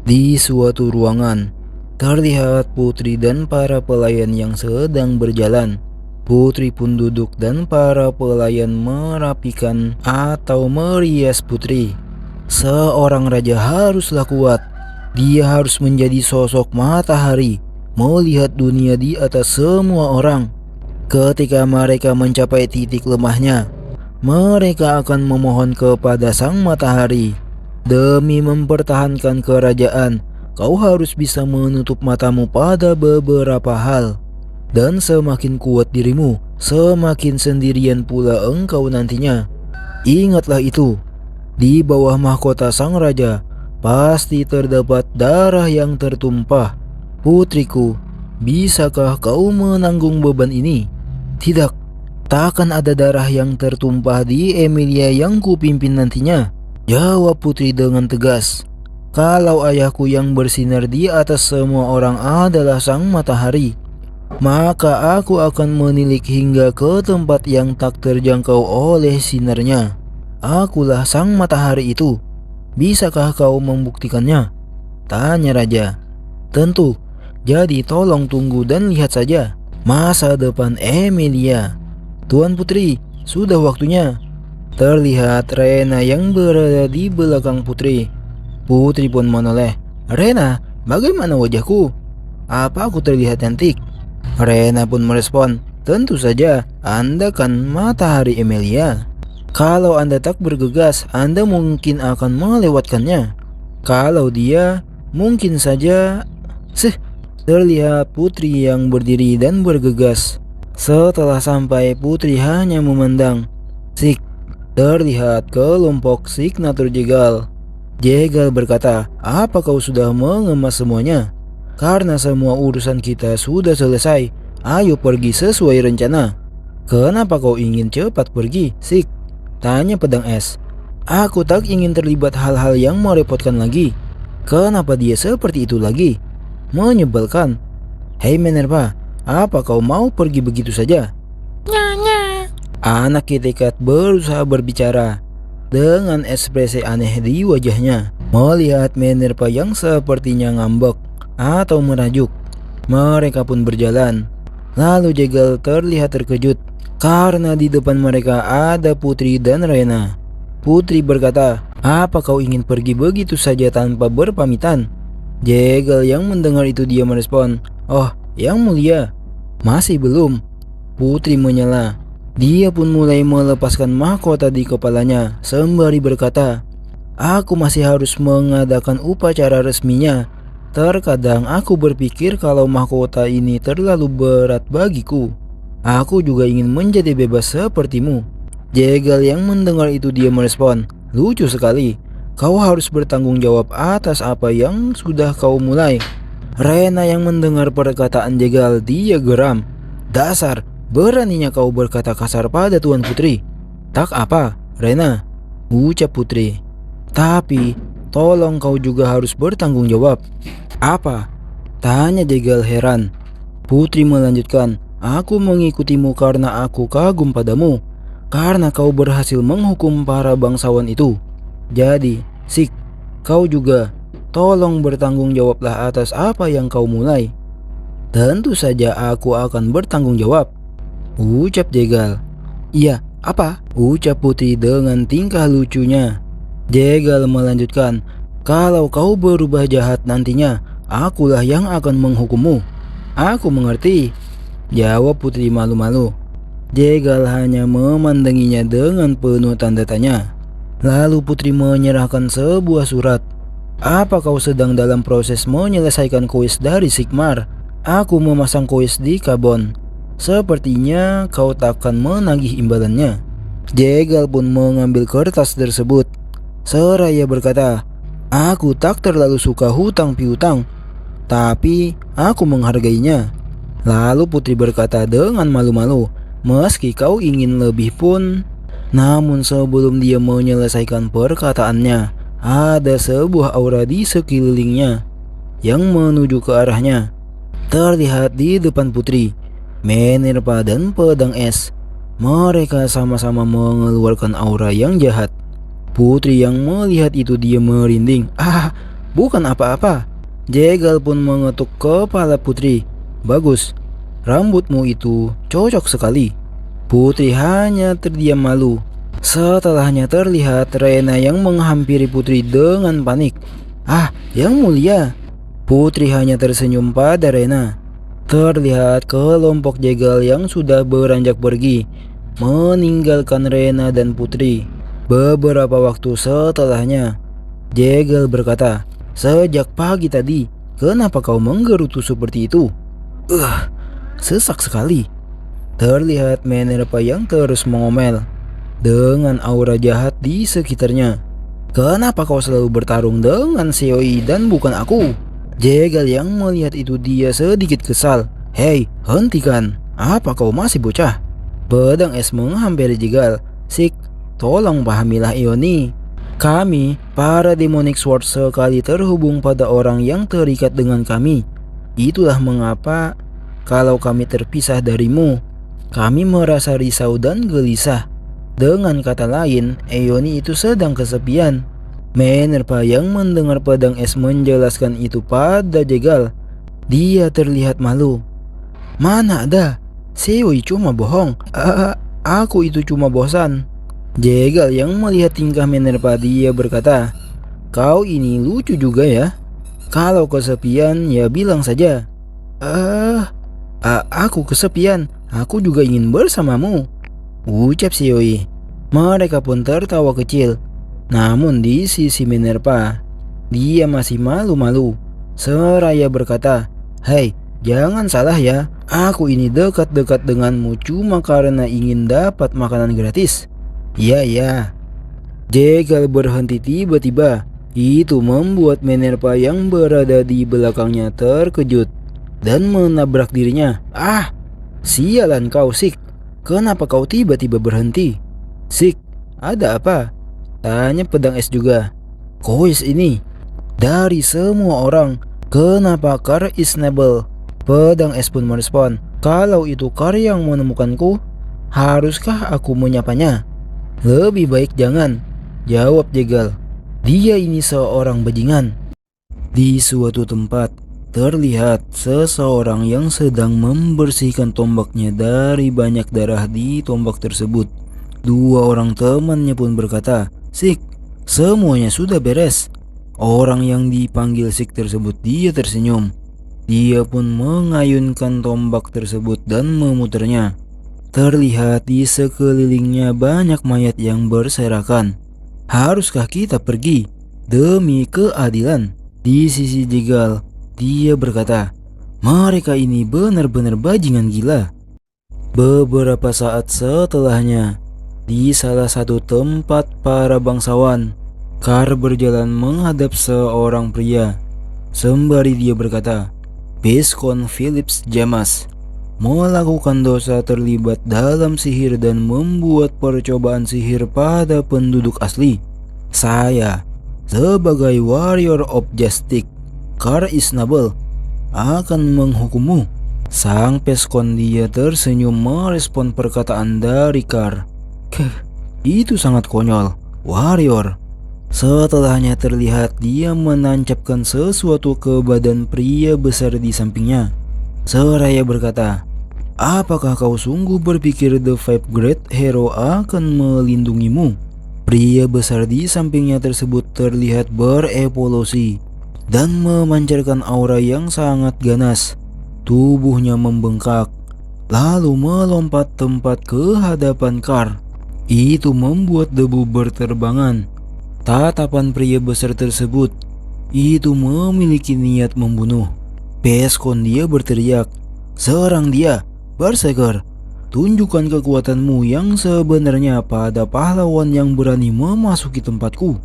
Di suatu ruangan, terlihat putri dan para pelayan yang sedang berjalan. Putri pun duduk dan para pelayan merapikan atau merias putri. Seorang raja haruslah kuat. Dia harus menjadi sosok matahari, melihat dunia di atas semua orang. Ketika mereka mencapai titik lemahnya, mereka akan memohon kepada sang matahari. Demi mempertahankan kerajaan, kau harus bisa menutup matamu pada beberapa hal. Dan semakin kuat dirimu, semakin sendirian pula engkau nantinya. Ingatlah itu, di bawah mahkota sang raja, pasti terdapat darah yang tertumpah. Putriku, bisakah kau menanggung beban ini? Tidak, takkan ada darah yang tertumpah di Emilia yang kupimpin nantinya, jawab putri dengan tegas. Kalau ayahku yang bersinar di atas semua orang adalah sang matahari, maka aku akan menilik hingga ke tempat yang tak terjangkau oleh sinarnya. Akulah sang matahari itu. Bisakah kau membuktikannya? Tanya raja. Tentu. Jadi tolong tunggu dan lihat saja masa depan Emilia. Tuan Putri, sudah waktunya. Terlihat Rena yang berada di belakang Putri. Putri pun menoleh. Rena, bagaimana wajahku? Apa aku terlihat cantik? Rena pun merespon. Tentu saja, Anda kan matahari Emilia. Kalau Anda tak bergegas, Anda mungkin akan melewatkannya. Kalau dia, mungkin saja... Terlihat putri yang berdiri dan bergegas. Setelah sampai, putri hanya memandang. Terlihat kelompok signatur Jegal. Jegal berkata, apa kau sudah mengemas semuanya? Karena semua urusan kita sudah selesai, ayo pergi sesuai rencana. Kenapa kau ingin cepat pergi, Sik? Tanya pedang es. Aku tak ingin terlibat hal-hal yang merepotkan lagi. Kenapa dia seperti itu lagi? Menyebalkan. Hei Minerva, apa kau mau pergi begitu saja? Nyonya. Anak Kitekat berusaha berbicara dengan ekspresi aneh di wajahnya. Melihat Minerva yang sepertinya ngambek atau merajuk, mereka pun berjalan. Lalu Jegal terlihat terkejut karena di depan mereka ada Putri dan Rena. Putri berkata, apa kau ingin pergi begitu saja tanpa berpamitan? Jegal yang mendengar itu dia merespon, oh, yang mulia, masih belum. Putri menyela. Dia pun mulai melepaskan mahkota di kepalanya sembari berkata, aku masih harus mengadakan upacara resminya. Terkadang aku berpikir kalau mahkota ini terlalu berat bagiku. Aku juga ingin menjadi bebas sepertimu. Jegal yang mendengar itu dia merespon, lucu sekali. Kau harus bertanggung jawab atas apa yang sudah kau mulai. Rena yang mendengar perkataan Jegal dia geram. Dasar, beraninya kau berkata kasar pada Tuan Putri. Tak apa, Rena, ucap Putri. Tapi, tolong kau juga harus bertanggung jawab. Apa? Tanya Jegal heran. Putri melanjutkan, aku mengikutimu karena aku kagum padamu. Karena kau berhasil menghukum para bangsawan itu. Jadi, Sik, kau juga tolong bertanggung jawablah atas apa yang kau mulai. Tentu saja aku akan bertanggung jawab, ucap Jegal. Iya, apa? Ucap Putri dengan tingkah lucunya. Jegal melanjutkan, kalau kau berubah jahat nantinya, akulah yang akan menghukummu. Aku mengerti, jawab Putri malu-malu. Jegal hanya memandanginya dengan penuh tanda tanya. Lalu Putri menyerahkan sebuah surat. Apa kau sedang dalam proses menyelesaikan kuis dari Sigmar? Aku memasang kuis di Kabon. Sepertinya kau takkan menagih imbalannya. Jegal pun mengambil kertas tersebut. Seraya berkata, aku tak terlalu suka hutang piutang, tapi aku menghargainya. Lalu Putri berkata dengan malu-malu, meski kau ingin lebih pun. Namun sebelum dia menyelesaikan perkataannya, ada sebuah aura di sekelilingnya yang menuju ke arahnya. Terlihat di depan Putri, Minerva dan pedang es. Mereka sama-sama mengeluarkan aura yang jahat. Putri yang melihat itu dia merinding. Bukan apa-apa. Jegal pun mengetuk kepala putri. Bagus, rambutmu itu cocok sekali. Putri hanya terdiam malu. Setelahnya terlihat Rena yang menghampiri putri dengan panik. Ah, yang mulia. Putri hanya tersenyum pada Rena. Terlihat kelompok jegal yang sudah beranjak pergi, meninggalkan Rena dan putri. Beberapa waktu setelahnya, jegal berkata, "Sejak pagi tadi, kenapa kau menggerutu seperti itu?" Sesak sekali. Terlihat Minerva yang terus mengomel dengan aura jahat di sekitarnya. "Kenapa kau selalu bertarung dengan Seoi dan bukan aku?" Jegal yang melihat itu dia sedikit kesal. "Hei, hentikan. Apa kau masih bocah?" Pedang es menghampiri Jegal. "Sik, tolong pahamilah Ioni. Kami, para Demonic Sword sekali terhubung pada orang yang terikat dengan kami. Itulah mengapa kalau kami terpisah darimu, kami merasa risau dan gelisah. Dengan kata lain, Ioni itu sedang kesepian." Minerva yang mendengar pedang es menjelaskan itu pada Jegal. Dia terlihat malu. "Mana ada, Seoi cuma bohong. Aku itu cuma bosan." Jegal yang melihat tingkah Minerva dia berkata, "Kau ini lucu juga ya. Kalau kesepian ya bilang saja." Aku kesepian. Aku juga ingin bersamamu," ucap Seoi. Mereka pun tertawa kecil. Namun di sisi Minerva, dia masih malu-malu. Seraya berkata, "Hei, jangan salah ya. Aku ini dekat-dekat denganmu cuma karena ingin dapat makanan gratis." "Iya." Jegal berhenti tiba-tiba. Itu membuat Minerva yang berada di belakangnya terkejut dan menabrak dirinya. "Ah, sialan kau, Sik. Kenapa kau tiba-tiba berhenti?" "Sik, ada apa?" tanya pedang es juga. "Kois ini dari semua orang, kenapa Kar Isnable?" Pedang es pun merespon, "Kalau itu Kar yang menemukanku, haruskah aku menyapanya?" "Lebih baik jangan," jawab Jegal. "Dia ini seorang bajingan." Di suatu tempat, terlihat seseorang yang sedang membersihkan tombaknya dari banyak darah di tombak tersebut. Dua orang temannya pun berkata, "Sik, semuanya sudah beres." Orang yang dipanggil Sik tersebut dia tersenyum. Dia pun mengayunkan tombak tersebut dan memutarnya. Terlihat di sekelilingnya banyak mayat yang berserakan. "Haruskah kita pergi demi keadilan?" Di sisi Jegal, dia berkata, "Mereka ini benar-benar bajingan gila." Beberapa saat setelahnya, di salah satu tempat para bangsawan, Kar berjalan menghadap seorang pria. Sembari dia berkata, "Beskon Philips Jamas melakukan dosa terlibat dalam sihir dan membuat percobaan sihir pada penduduk asli. Saya, sebagai Warrior of Justice, Kar Isnable, akan menghukummu." Sang Peskon dia tersenyum merespon perkataan dari Kar. "Itu sangat konyol, Warrior." Setelahnya terlihat dia menancapkan sesuatu ke badan pria besar di sampingnya. Seraya berkata, "Apakah kau sungguh berpikir The Five Great Hero akan melindungimu?" Pria besar di sampingnya tersebut terlihat berevolusi dan memancarkan aura yang sangat ganas. Tubuhnya membengkak, lalu melompat tempat ke hadapan Kar. Itu membuat debu berterbangan. Tatapan pria besar tersebut itu memiliki niat membunuh. Peskon dia berteriak, "Serang dia, Berserker! Tunjukkan kekuatanmu yang sebenarnya pada pahlawan yang berani memasuki tempatku."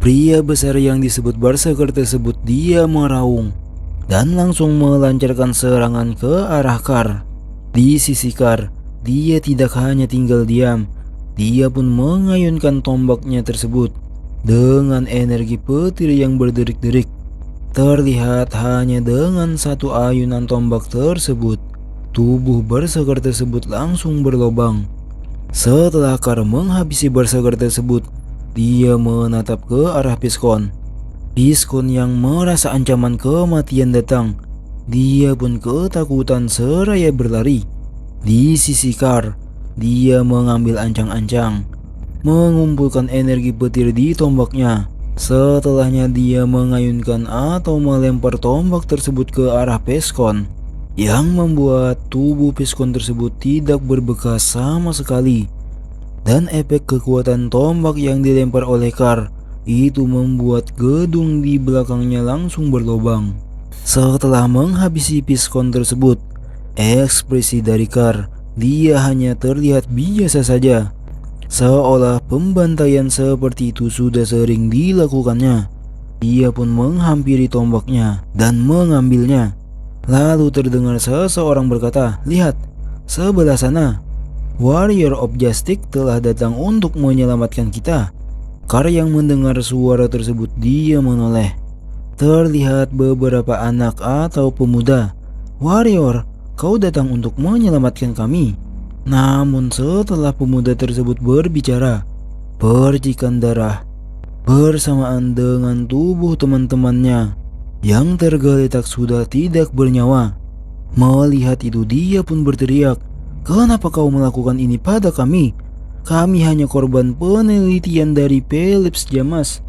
Pria besar yang disebut Berserker tersebut dia meraung dan langsung melancarkan serangan ke arah Kar. Di sisi Kar, dia tidak hanya tinggal diam, dia pun mengayunkan tombaknya tersebut dengan energi petir yang berderik-derik. Terlihat hanya dengan satu ayunan tombak tersebut, tubuh Berserker tersebut langsung berlobang. Setelah Kar menghabisi Berserker tersebut, dia menatap ke arah Peskon. Piskon yang merasa ancaman kematian datang, dia pun ketakutan seraya berlari. Di sisi Kar, dia mengambil ancang-ancang, mengumpulkan energi petir di tombaknya. Setelahnya dia mengayunkan atau melempar tombak tersebut ke arah Piskon, yang membuat tubuh Piskon tersebut tidak berbekas sama sekali. Dan efek kekuatan tombak yang dilempar oleh Kar itu membuat gedung di belakangnya langsung berlubang. Setelah menghabisi Piskon tersebut, ekspresi dari Kar, dia hanya terlihat biasa saja, seolah pembantaian seperti itu sudah sering dilakukannya. Ia pun menghampiri tombaknya dan mengambilnya. Lalu terdengar seseorang berkata, "Lihat, sebelah sana. Warrior of Justice telah datang untuk menyelamatkan kita." Kar yang mendengar suara tersebut, dia menoleh. Terlihat beberapa anak atau pemuda. "Warrior, kau datang untuk menyelamatkan kami." Namun setelah pemuda tersebut berbicara, percikan darah bersamaan dengan tubuh teman-temannya yang tergeletak sudah tidak bernyawa. Melihat itu, dia pun berteriak, "Kenapa kau melakukan ini pada kami? Kami hanya korban penelitian dari Philips Jamas."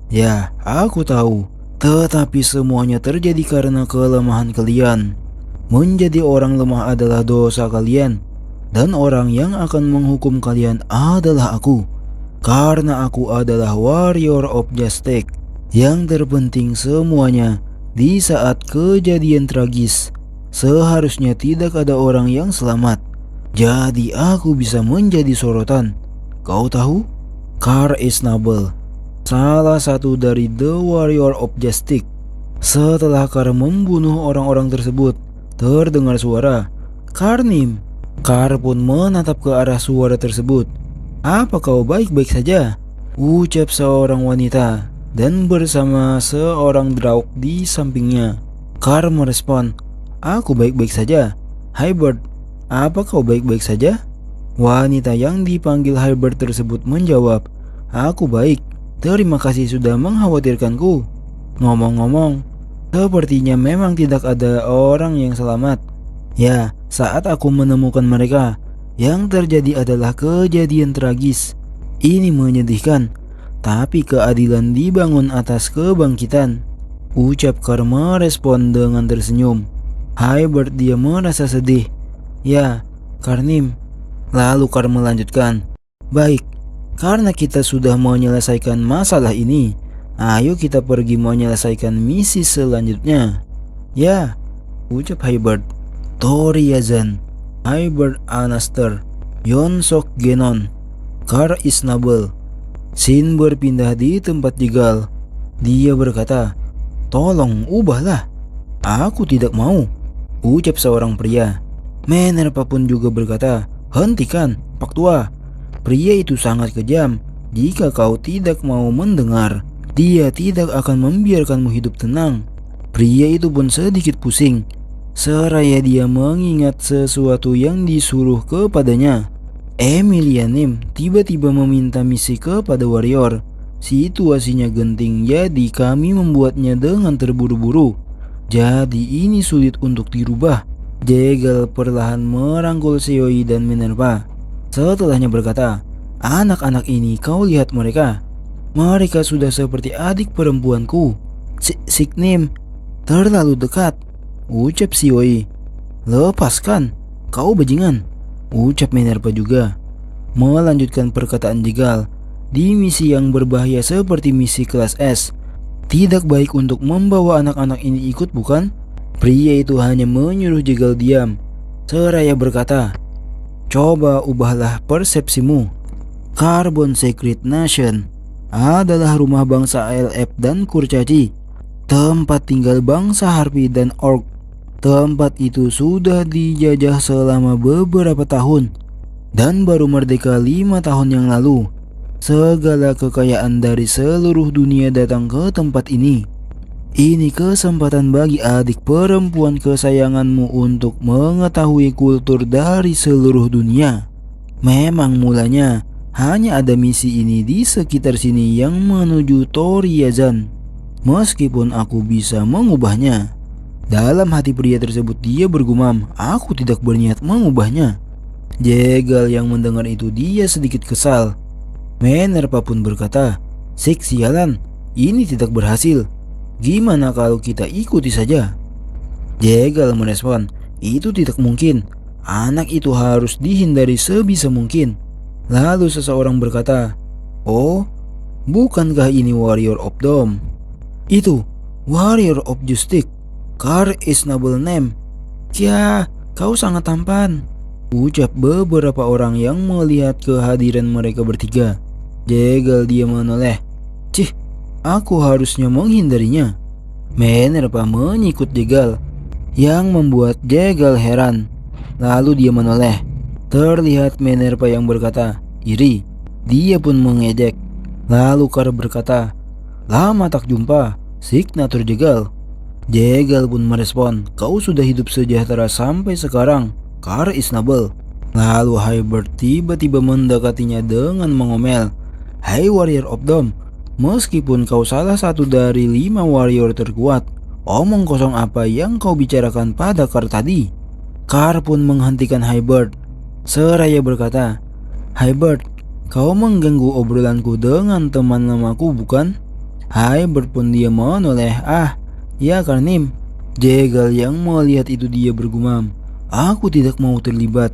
"Ya, aku tahu. Tetapi semuanya terjadi karena kelemahan kalian. Menjadi orang lemah adalah dosa kalian. Dan orang yang akan menghukum kalian adalah aku. Karena aku adalah Warrior of Justice. Yang terpenting semuanya, di saat kejadian tragis, seharusnya tidak ada orang yang selamat. Jadi aku bisa menjadi sorotan. Kau tahu? Kar Isnabel, salah satu dari The Warrior of Justice." Setelah Kar membunuh orang-orang tersebut, terdengar suara, "Karnim." Kar pun menatap ke arah suara tersebut. "Apa kau baik-baik saja?" ucap seorang wanita, dan bersama seorang Drauk di sampingnya. Kar merespon, "Aku baik-baik saja. Hybrid, apa kau baik-baik saja?" Wanita yang dipanggil Hybrid tersebut menjawab, "Aku baik. Terima kasih sudah mengkhawatirkanku. Ngomong-ngomong, sepertinya memang tidak ada orang yang selamat. Ya, saat aku menemukan mereka, yang terjadi adalah kejadian tragis. Ini menyedihkan, tapi keadilan dibangun atas kebangkitan," ucap Kar merespon dengan tersenyum. Hybrid, dia merasa sedih. "Ya, Karnim." Lalu Kar melanjutkan, "Baik, karena kita sudah menyelesaikan masalah ini, ayo kita pergi menyelesaikan misi selanjutnya." "Ya," ucap Hybrid. Tori Yazan, Hybrid Anaster, Yonsok Genon, Kar Isnabel. Sin berpindah di tempat jegal. Dia berkata, "Tolong ubahlah." "Aku tidak mau," ucap seorang pria. Minerva pun juga berkata, "Hentikan, Pak Tua. Pria itu sangat kejam. Jika kau tidak mau mendengar, dia tidak akan membiarkanmu hidup tenang." Pria itu pun sedikit pusing, seraya dia mengingat sesuatu yang disuruh kepadanya. Emilia Nim tiba-tiba meminta misi kepada warrior. Situasinya genting, jadi kami membuatnya dengan terburu-buru. Jadi ini sulit untuk dirubah. Jegal perlahan merangkul Seoi dan Minerva. Setelahnya berkata, "Anak-anak ini, kau lihat mereka. Mereka sudah seperti adik perempuanku. Siknim, terlalu dekat," ucap Seoi. "Lepaskan, kau bajingan," ucap Minerva juga. Melanjutkan perkataan jegal, di misi yang berbahaya seperti misi kelas S, tidak baik untuk membawa anak-anak ini ikut, bukan? Pria itu hanya menyuruh jegal diam, seraya berkata, "Coba ubahlah persepsimu. Carbon Secret Nation adalah rumah bangsa ALF dan Kurcaci, tempat tinggal bangsa Harpy dan Orc. Tempat itu sudah dijajah selama beberapa tahun dan baru merdeka 5 tahun yang lalu. Segala kekayaan dari seluruh dunia datang ke tempat ini. Ini kesempatan bagi adik perempuan kesayanganmu untuk mengetahui kultur dari seluruh dunia. Memang mulanya hanya ada misi ini di sekitar sini yang menuju Tori Yazan. meskipun aku bisa mengubahnya. Dalam hati pria tersebut dia bergumam, aku tidak berniat mengubahnya. Jegal yang mendengar itu dia sedikit kesal. Minerva pun berkata, sialan, ini tidak berhasil. Gimana kalau kita ikuti saja? Jegal merespon, itu tidak mungkin. Anak itu harus dihindari sebisa mungkin. Lalu seseorang berkata, oh, bukankah ini Warrior of Dome? Itu, Warrior of Justice. Car is noble name. Kya, kau sangat tampan, ucap beberapa orang yang melihat kehadiran mereka bertiga. Jegal dia menoleh. Cih, aku harusnya menghindarinya. Minerva menyikut Jegal, yang membuat Jegal heran. Lalu dia menoleh. Terlihat Minerva yang berkata, iri. Dia pun mengejek. Lalu Car berkata, lama tak jumpa, signatur Jegal. Jegal pun merespon, kau sudah hidup sejahtera sampai sekarang. Car is noble. Lalu Hybert tiba-tiba mendekatinya dengan mengomel, hai Warrior of Dome, meskipun kau salah satu dari 5 warrior terkuat, omong kosong apa yang kau bicarakan pada Car tadi? Car pun menghentikan Hybert seraya berkata, Hybert, kau mengganggu obrolanku dengan teman lamaku bukan? Hybert pun dia menoleh, ya Karnim. Jegal yang melihat itu dia bergumam, aku tidak mau terlibat.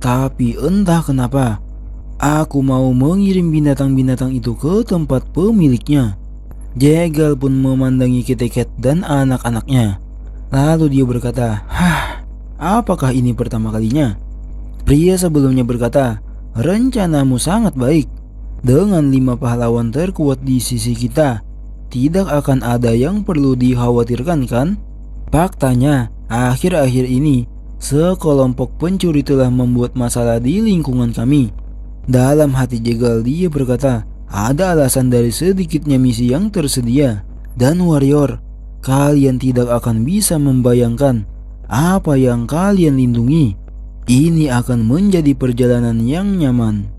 Tapi entah kenapa, aku mau mengirim binatang-binatang itu ke tempat pemiliknya. Jegal pun memandangi Kitty dan anak-anaknya. Lalu dia berkata, apakah ini pertama kalinya? Pria sebelumnya berkata, rencanamu sangat baik. Dengan 5 pahlawan terkuat di sisi kita, tidak akan ada yang perlu dikhawatirkan kan? Faktanya, akhir-akhir ini, sekelompok pencuri telah membuat masalah di lingkungan kami. Dalam hati Jegal dia berkata, ada alasan dari sedikitnya misi yang tersedia. Dan warrior, kalian tidak akan bisa membayangkan apa yang kalian lindungi. Ini akan menjadi perjalanan yang nyaman.